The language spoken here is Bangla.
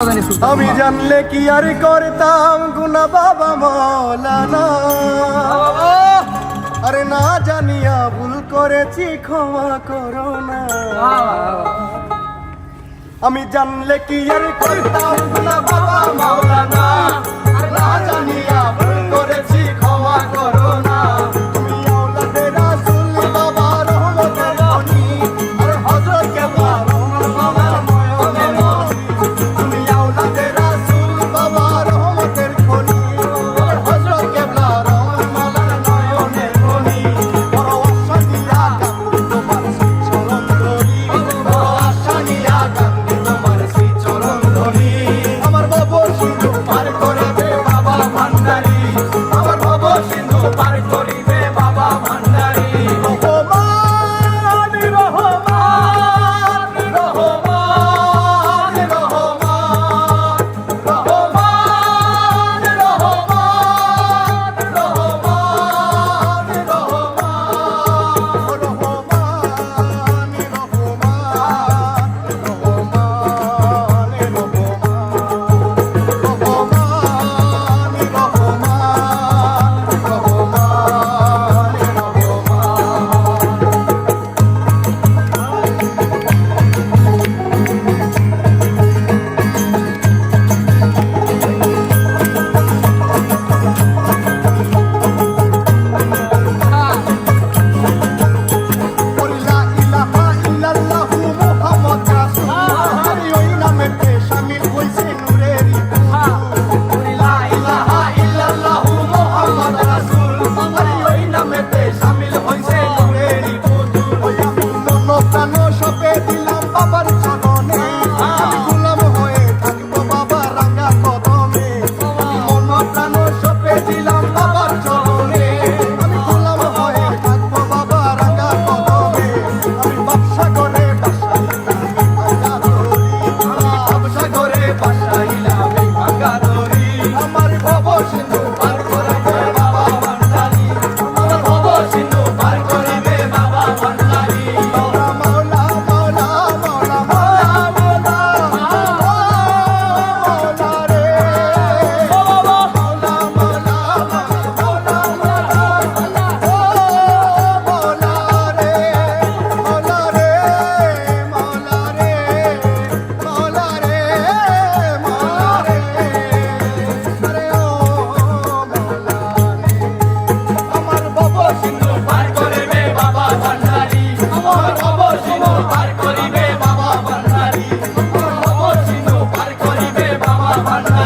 আমি জানলে কি আর করতাম গুনা বাবা মৌলানা, আরে না জানিয়া ভুল করেছি ক্ষমা করো না। আমি জানলে কি আর করতাম গুনা বাবা মৌলানা, আরে না জানিয়া ভুল করেছি ক্ষমা করো না। তুমি আওলাদে রাসূল বাবা রহমতের খনি, আরে হযরত কেবলা রহমত বাবা নয়নের মনি। তুমি আওলাদে রাসূল বাবা রহমতের খনি, আরে হযরত কেবলা রহমত বাবা নয়নের মনি। বড় আশা নিয়া কান্দি তোমার শ্রী চরণ ধরি, বড় আশা নিয়া কান্দি তোমার শ্রী চরণ ধরি। আমার ভব সিন্ধু পার করিবে বাবা ভান্ডারী, আমার ভব সিন্ধু পার করিবে বাবা ভান্ডারী। রহমান রহমান রহমান রহমান রহমান রহমান রহমান পার করিবে বাবা ভান্ডারী।